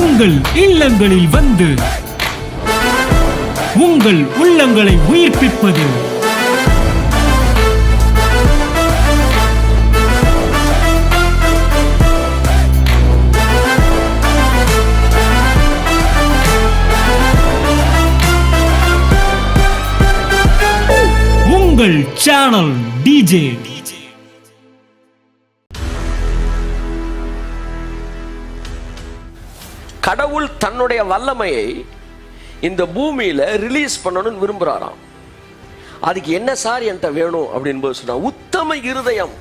உங்கள் இல்லங்களில் வந்து உங்கள் உள்ளங்களை உயிர்ப்பிப்பது உங்கள் சேனல் டிஜே. கடவுள் தன்னுடைய வல்லமையை இந்த பூமியில ரிலீஸ் பண்ணணும்னு விரும்புறாராம். அதுக்கு என்ன சார் என்கிட்ட வேணும் அப்படின்னு சொன்னா, உத்தம இருதயம்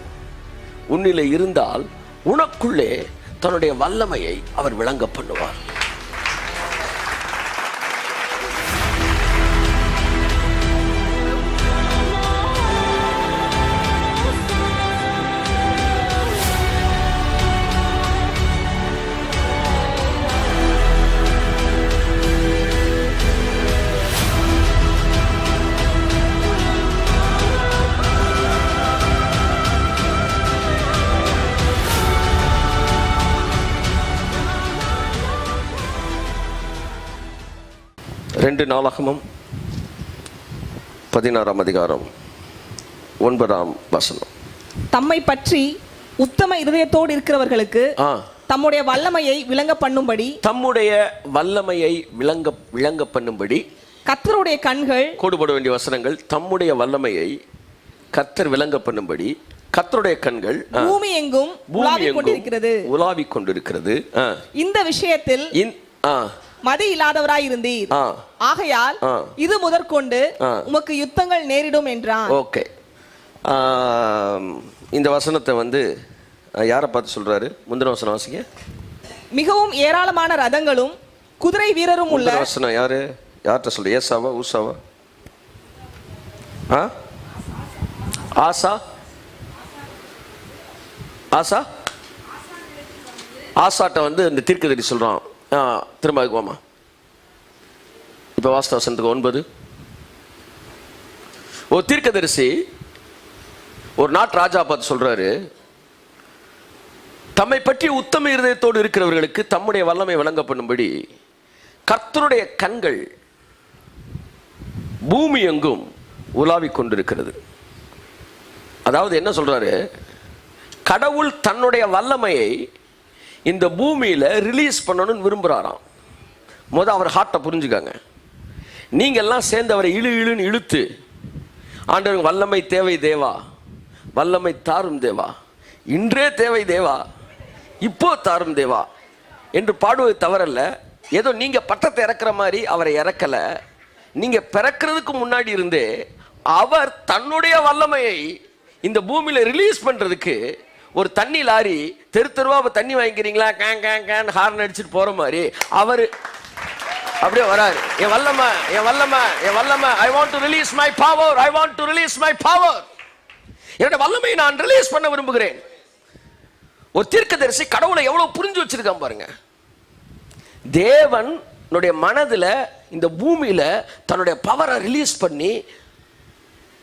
உன்னிலே இருந்தால் உனக்குள்ளே தன்னுடைய வல்லமையை அவர் விளங்க பண்ணுவார். ரெண்டு நாளாகமம் 16ஆம் அதிகாரம் 9ஆம் வசனம். தம்மை பற்றி உத்தம இருதயத்தோடு இருக்கிறவர்களுக்கு தம்முடைய வல்லமையை விளங்க பண்ணும்படி கர்த்தருடைய கண்கள் கோடுபட வேண்டிய வசனங்கள். தம்முடைய வல்லமையை கர்த்தர் விளங்க பண்ணும்படி கர்த்தருடைய கண்கள் பூமி எங்கும் உலாவிக் கொண்டிருக்கிறது. இந்த விஷயத்தில் மதி இல்லாதவராய் இருந்தீர், ஆகையால் இது முதற்கொண்டு உமக்கு யுத்தங்கள் நேரிடும் என்றான். ஓகே, இந்த வசனத்தை வந்து யாரை பார்த்து சொல்றாரு? முந்தின வசனம் வாசிங்க. மிகவும் ஏராளமான ரதங்களும் குதிரை வீரரும் உள்ள வசனம் யாரு? யார்கிட்ட சொல்ற? ஏசாவா ஊசாவா? ஆசா ஆசா ஆசாட்ட வந்து இந்த தீர்க்கதரிசி சொல்றான். திரும்ப அதுக்குவாமா. இப்ப வாஸ்தவ வசனத்துக்கு 9. ஒரு தீர்க்கதரிசி ஒரு நாட்டு ராஜா பார்த்து சொல்றாரு, தம்மை பற்றி உத்தம இருதயத்தோடு இருக்கிறவர்களுக்கு தம்முடைய வல்லமை விளங்க பண்ணும்படி கர்த்தருடைய கண்கள் பூமி எங்கும் உலாவிக் கொண்டிருக்கிறது. அதாவது என்ன சொல்றாரு? கடவுள் தன்னுடைய வல்லமையை இந்த பூமியில ரிலீஸ் பண்ணணும்னு விரும்புறாராம். அவர் ஹார்ட்டை புரிஞ்சுக்காங்க. நீங்க எல்லாம் சேர்ந்து அவரை இழுன்னு இழுத்து, ஆண்டவர் வல்லமை தேவை தேவா, வல்லமை தாரும் தேவா, இன்றே தேவை தேவா, இப்போ தாரும் தேவா என்று பாடுவது தவறல்ல. ஏதோ நீங்க பட்டத்தை இறக்குற மாதிரி அவரை இறக்கல. நீங்க பிறக்கிறதுக்கு முன்னாடி இருந்தே அவர் தன்னுடைய வல்லமையை இந்த பூமியில ரிலீஸ் பண்றதுக்கு ஒரு தண்ணி லாரி தெரு தெருவா தண்ணி வாங்கிக்கிறீங்களா கேன் ஹார்ன் அடிச்சுட்டு போற மாதிரி அவர் அப்படியே வராரு. என் வல்லமை, என் வல்லமை, என் வல்லமை, ஐ want to release my power, I want to release my power. என்னோட வல்லமையை நான் ரிலீஸ் பண்ண விரும்புகிறேன். ஒரு தீர்க்கதரிசி கடவுளை எவ்வளவு புரிஞ்சு வச்சிருக்கான் பாருங்க. தேவனுடைய மனதுல இந்த பூமியில தன்னுடைய பவரை ரிலீஸ் பண்ணி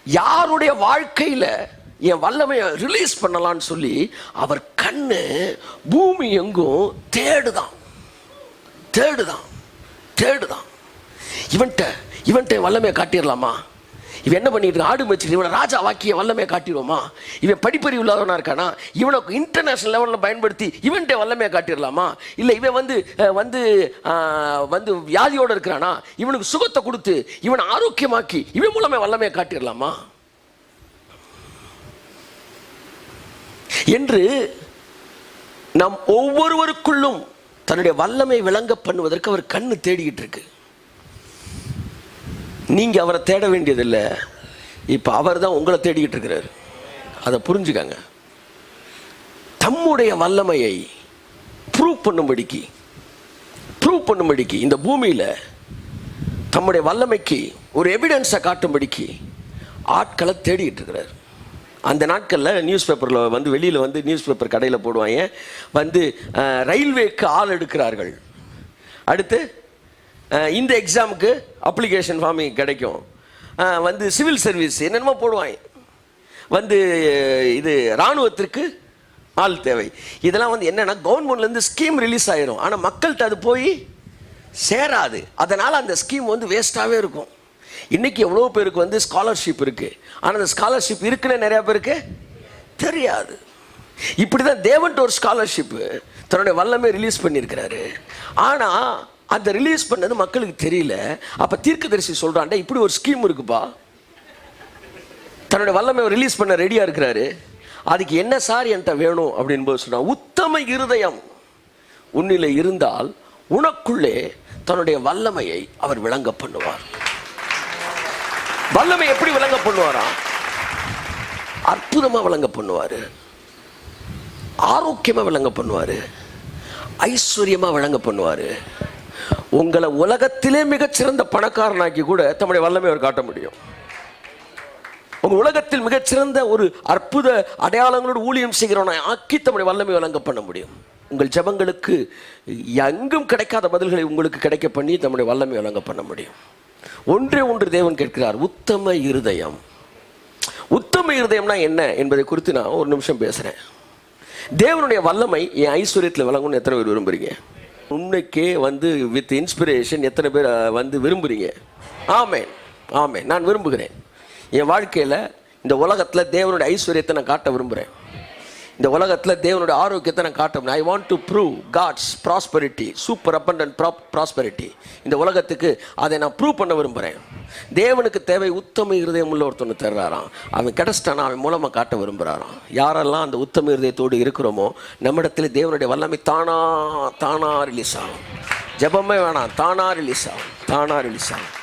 யாருடைய வாழ்க்கையில என் வல்லமையை ரிலீஸ் பண்ணலான்னு சொல்லி அவர் கண்ணு பூமி எங்கும் தேடுதான். இவன்ட்ட வல்லமையை காட்டிடலாமா? இவன் என்ன பண்ணிட்டு ஆடு மேய்ச்சிட்டு இவனை ராஜா வாக்கிய வல்லமையை காட்டிடுவோமா? இவன் படிப்பறிவு இல்லாதவனா இருக்கானா? இவனுக்கு இன்டர்நேஷனல் லெவலில் பயன்படுத்தி இவன்ட்ட வல்லமையை காட்டிடலாமா? இல்லை இவன் வந்து வியாதியோடு இருக்கிறானா? இவனுக்கு சுகத்தை கொடுத்து இவனை ஆரோக்கியமாக்கி இவன் மூலமே வல்லமையை காட்டிடலாமா என்று நம் ஒவ்வொருவருக்குள்ளும் தன்னுடைய வல்லமை விளங்க பண்ணுவதற்கு அவர் கண்ணு தேடிக்கிட்டு இருக்கு. நீங்க அவரை தேட வேண்டியதில்லை, இப்ப அவர் தான் உங்களை தேடிக்கிட்டு இருக்கிறார். அதை புரிஞ்சுக்காங்க. தம்முடைய வல்லமையை ப்ரூவ் பண்ணும்படிக்கு இந்த பூமியில தம்முடைய வல்லமைக்கு ஒரு எவிடன்ஸை காட்டும்படிக்கு ஆட்களை தேடிக்கிட்டு இருக்கிறார். அந்த நாட்களில் நியூஸ் பேப்பரில் வந்து வெளியில் வந்து நியூஸ் பேப்பர் கடையில் போடுவாங்க. வந்து ரயில்வேக்கு ஆள் எடுக்கிறார்கள், அடுத்து இந்த எக்ஸாமுக்கு அப்ளிகேஷன் ஃபார்ம் கிடைக்கும், வந்து சிவில் சர்வீஸ் என்னென்னமோ போடுவாங்க, வந்து இது இராணுவத்திற்கு ஆள் தேவை. இதெல்லாம் வந்து என்னன்னா கவர்மெண்ட்லேருந்து ஸ்கீம் ரிலீஸ் ஆயிரும், ஆனால் மக்கள்கிட்ட அது போய் சேராது. அதனால் அந்த ஸ்கீம் வந்து வேஸ்ட்டாகவே இருக்கும். இன்றைக்கி எவ்வளோ பேருக்கு வந்து ஸ்காலர்ஷிப் இருக்குது, ஆனால் அந்த ஸ்காலர்ஷிப் இருக்குன்னு நிறையா பேருக்கு தெரியாது. இப்படி தான் தேவன்ட்டு ஒரு ஸ்காலர்ஷிப்பு தன்னுடைய வல்லமை ரிலீஸ் பண்ணியிருக்கிறாரு. ஆனால் அந்த ரிலீஸ் பண்ணது மக்களுக்கு தெரியல. அப்போ தீர்க்கதரிசி சொல்கிறான்டா இப்படி ஒரு ஸ்கீம் இருக்குப்பா, தன்னுடைய வல்லமை ரிலீஸ் பண்ண ரெடியாக இருக்கிறாரு, அதுக்கு என்ன சார் என்கிட்ட வேணும் அப்படின்னு போது சொன்னால், உத்தம இருதயம் உன்னில் இருந்தால் உனக்குள்ளே தன்னுடைய வல்லமையை அவர் விளங்க பண்ணுவார். வல்லமை எப்படி விளங்க பண்ணுவாரா? அற்புதமாக விளங்க பண்ணுவார், ஆரோக்கியமாக விளங்க பண்ணுவார், ஐஸ்வர்யமாக விளங்க பண்ணுவார். உங்களை உலகத்திலே மிகச்சிறந்த பணக்காரனாக்கி கூட தம்முடைய வல்லமை அவர் காட்ட முடியும். உங்கள் உலகத்தில் மிகச்சிறந்த ஒரு அற்புத அடையாளங்களோடு ஊழியம் செய்கிறவனை ஆக்கி தம்முடைய வல்லமை விளங்க பண்ண முடியும். உங்கள் ஜெபங்களுக்கு எங்கும் கிடைக்காத பதில்களை உங்களுக்கு கிடைக்க பண்ணி தம்முடைய வல்லமை விளங்க பண்ண முடியும். ஒன்றே ஒன்று தேவன் கேட்கிறார், உத்தம இருதயம். உத்தம இருதயம்னா என்ன என்பதை குறித்து நான் ஒரு நிமிஷம் பேசுகிறேன். தேவனுடைய வல்லமை என் ஐஸ்வர்யத்தில் விளங்கணும்னு எத்தனை பேர் விரும்புகிறீங்க? உண்மைக்கே வந்து வித் இன்ஸ்பிரேஷன் எத்தனை பேர் வந்து விரும்புகிறீங்க? ஆமென், ஆமென். நான் விரும்புகிறேன். என் வாழ்க்கையில் இந்த உலகத்தில் தேவனுடைய ஐஸ்வர்யத்தை நான் காட்ட விரும்புகிறேன். இந்த உலகத்தில் தேவனுடைய ஆரோக்கியத்தை நான் காட்ட. I want to prove God's prosperity, super abundant prosperity. இந்த உலகத்துக்கு அதை நான் ப்ரூவ் பண்ண விரும்புகிறேன். தேவனுக்கு தேவை உத்தம இருதயம் உள்ள ஒருத்தவனை தர்றாராம். அவன் கிடச்சிட்டானா அவன் மூலமாக காட்ட விரும்புகிறாராம். யாரெல்லாம் அந்த உத்தம இருதயத்தோடு இருக்கிறோமோ நம்மிடத்தில் தேவனுடைய வல்லமை தானா ரிலீஸ் ஆகும். ஜெபமே வேணாம், தானா ரிலீஸ் ஆகும்.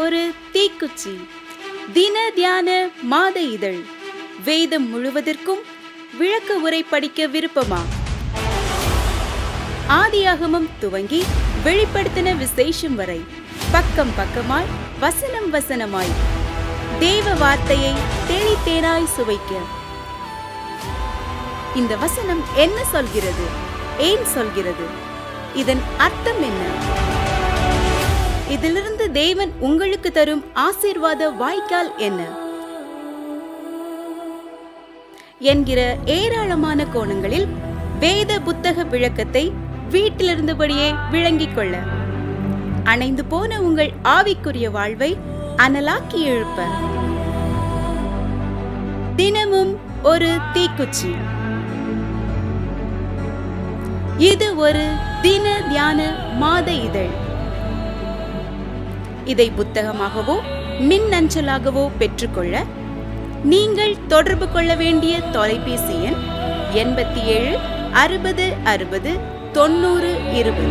ஒரு தீக்குச்சி. தின தியான மாத இதழ். வேதம் முழுவதற்கும் விளக்க உரை படிக்க விருப்பமா? ஆதியாகமம் துவங்கி வெளிப்படுத்தின விசேஷம் வரை பக்கம் பக்கமாய் வசனம் வசனமாய் தேவ வார்த்தையை தேனித்தேனாய் சுவைக்க. இந்த வசனம் என்ன சொல்கிறது? ஏன் சொல்கிறது? இதன் அர்த்தம் என்ன? இதிலிருந்து தேவன் உங்களுக்கு தரும் ஆசீர்வாத வாய்க்கால் என்ன என்கிற ஏராளமான கோணங்களில் வேத புத்தக விளக்கத்தை வீட்டிலிருந்தபடியே விளங்கிக் கொள்ள, அணைந்து போன உங்கள் ஆவிக்குரிய வாழ்வை அனலாக்கி எழுப்ப தினமும் ஒரு தீக்குச்சி. இது ஒரு தின தியான மாத இதழ். இதை புத்தகமாகவோ மின்னஞ்சலாகவோ பெற்றுக்கொள்ள நீங்கள் தொடர்பு கொள்ள வேண்டிய தொலைபேசி எண் 87 60 60 90 20.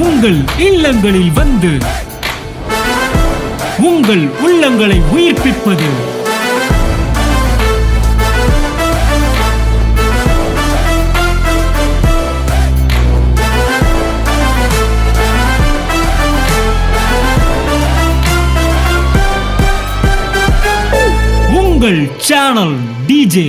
உங்கள் இல்லங்களில் வந்து உங்கள் உள்ளங்களை உயிர்ப்பிப்பது உங்கள் சேனல் டிஜே.